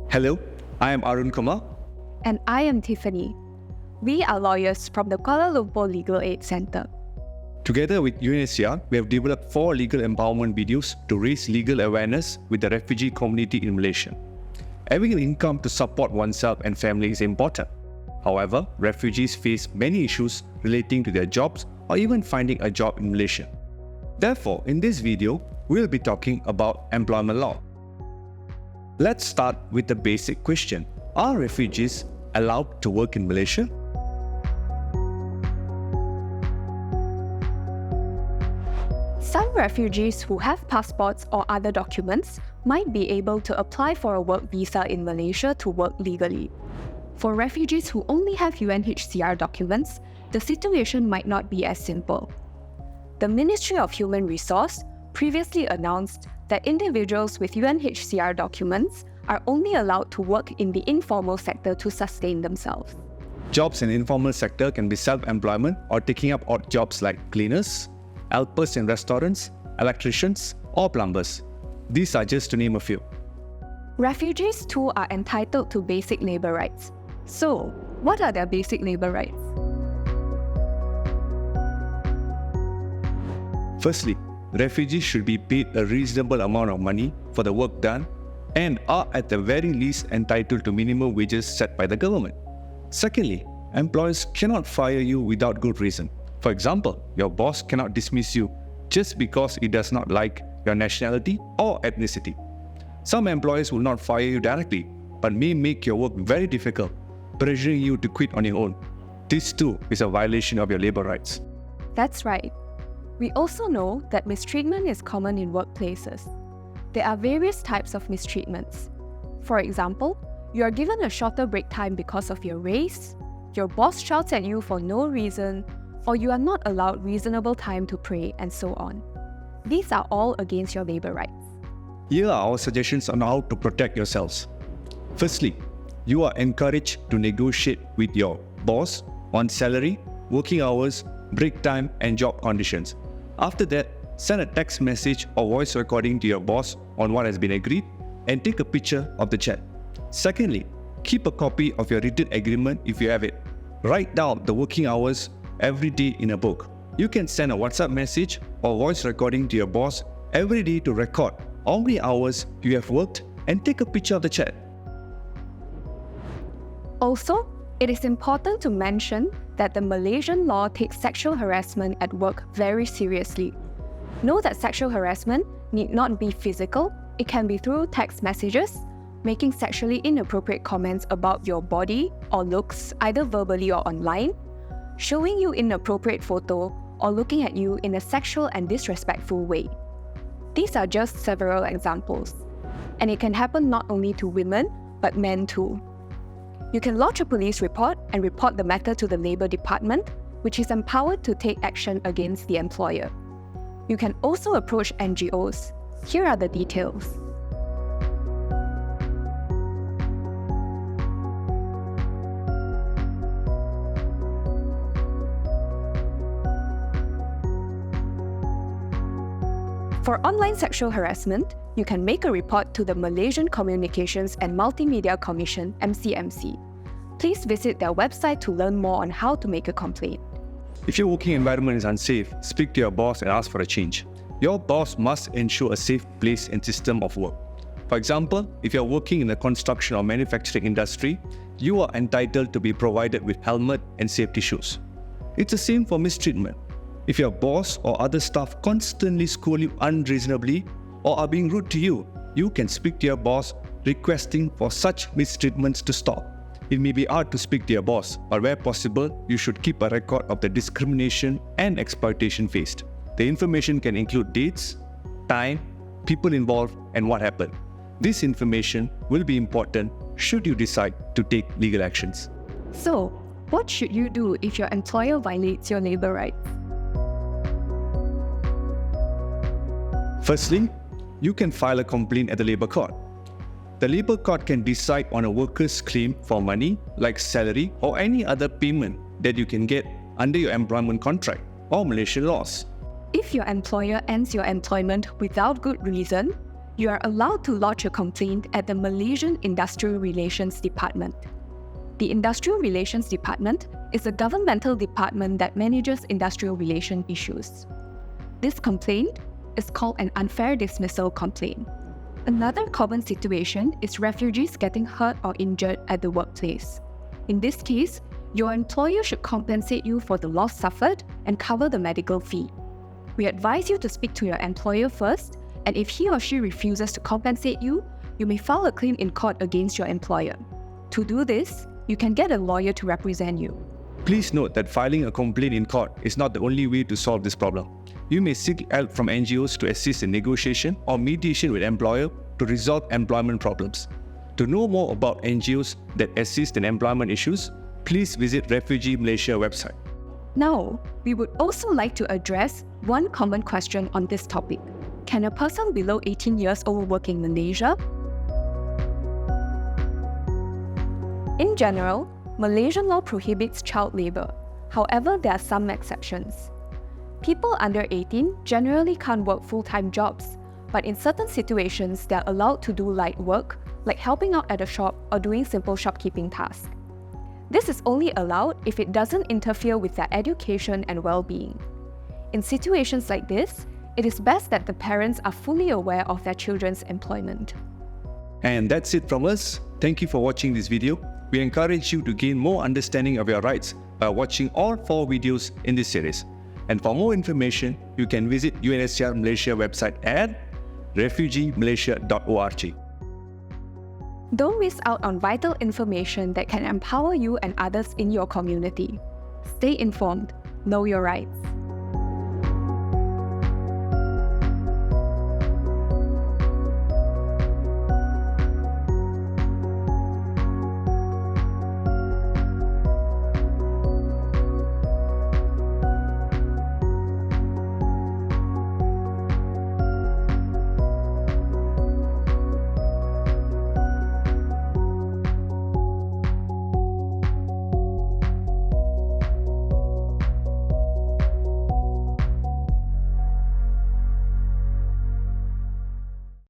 Hello, I am Arun Kumar. And I am Tiffany. We are lawyers from the Kuala Lumpur Legal Aid Centre. Together with UNHCR, we have developed 4 legal empowerment videos to raise legal awareness with the refugee community in Malaysia. Having an income to support oneself and family is important. However, refugees face many issues relating to their jobs or even finding a job in Malaysia. Therefore, in this video, we'll be talking about employment law. Let's start with the basic question. Are refugees allowed to work in Malaysia? Some refugees who have passports or other documents might be able to apply for a work visa in Malaysia to work legally. For refugees who only have UNHCR documents, the situation might not be as simple. The Ministry of Human Resource previously announced that individuals with UNHCR documents are only allowed to work in the informal sector to sustain themselves. Jobs in the informal sector can be self-employment or taking up odd jobs like cleaners, helpers in restaurants, electricians, or plumbers. These are just to name a few. Refugees too are entitled to basic labour rights. So, what are their basic labour rights? Firstly, refugees should be paid a reasonable amount of money for the work done and are at the very least entitled to minimum wages set by the government. Secondly, employers cannot fire you without good reason. For example, your boss cannot dismiss you just because he does not like your nationality or ethnicity. Some employers will not fire you directly, but may make your work very difficult, pressuring you to quit on your own. This too is a violation of your labour rights. That's right. We also know that mistreatment is common in workplaces. There are various types of mistreatments. For example, you are given a shorter break time because of your race, your boss shouts at you for no reason, or you are not allowed reasonable time to pray, and so on. These are all against your labour rights. Here are our suggestions on how to protect yourselves. Firstly, you are encouraged to negotiate with your boss on salary, working hours, break time, and job conditions. After that, send a text message or voice recording to your boss on what has been agreed and take a picture of the chat. Secondly, keep a copy of your written agreement if you have it. Write down the working hours every day in a book. You can send a WhatsApp message or voice recording to your boss every day to record how many hours you have worked and take a picture of the chat. Also, it is important to mention that the Malaysian law takes sexual harassment at work very seriously. Know that sexual harassment need not be physical, it can be through text messages, making sexually inappropriate comments about your body or looks either verbally or online, showing you inappropriate photo, or looking at you in a sexual and disrespectful way. These are just several examples, and it can happen not only to women, but men too. You can lodge a police report and report the matter to the Labour Department, which is empowered to take action against the employer. You can also approach NGOs. Here are the details. For online sexual harassment, you can make a report to the Malaysian Communications and Multimedia Commission (MCMC). Please visit their website to learn more on how to make a complaint. If your working environment is unsafe, speak to your boss and ask for a change. Your boss must ensure a safe place and system of work. For example, if you are working in the construction or manufacturing industry, you are entitled to be provided with helmet and safety shoes. It's the same for mistreatment. If your boss or other staff constantly scold you unreasonably or are being rude to you, you can speak to your boss requesting for such mistreatments to stop. It may be hard to speak to your boss, but where possible, you should keep a record of the discrimination and exploitation faced. The information can include dates, time, people involved, and what happened. This information will be important should you decide to take legal actions. So, what should you do if your employer violates your labour rights? Firstly, you can file a complaint at the Labour Court. The Labour Court can decide on a worker's claim for money like salary or any other payment that you can get under your employment contract or Malaysian laws. If your employer ends your employment without good reason, you are allowed to lodge a complaint at the Malaysian Industrial Relations Department. The Industrial Relations Department is a governmental department that manages industrial relation issues. This complaint is called an unfair dismissal complaint. Another common situation is refugees getting hurt or injured at the workplace. In this case, your employer should compensate you for the loss suffered and cover the medical fee. We advise you to speak to your employer first, and if he or she refuses to compensate you, you may file a claim in court against your employer. To do this, you can get a lawyer to represent you. Please note that filing a complaint in court is not the only way to solve this problem. You may seek help from NGOs to assist in negotiation or mediation with employer to resolve employment problems. To know more about NGOs that assist in employment issues, please visit Refugee Malaysia website. Now, we would also like to address one common question on this topic. Can a person below 18 years old work in Malaysia? In general, Malaysian law prohibits child labour. However, there are some exceptions. People under 18 generally can't work full-time jobs, but in certain situations, they are allowed to do light work, like helping out at a shop or doing simple shopkeeping tasks. This is only allowed if it doesn't interfere with their education and well-being. In situations like this, it is best that the parents are fully aware of their children's employment. And that's it from us. Thank you for watching this video. We encourage you to gain more understanding of your rights by watching all 4 videos in this series. And for more information, you can visit UNHCR Malaysia website at refugeemalaysia.org. Don't miss out on vital information that can empower you and others in your community. Stay informed, know your rights.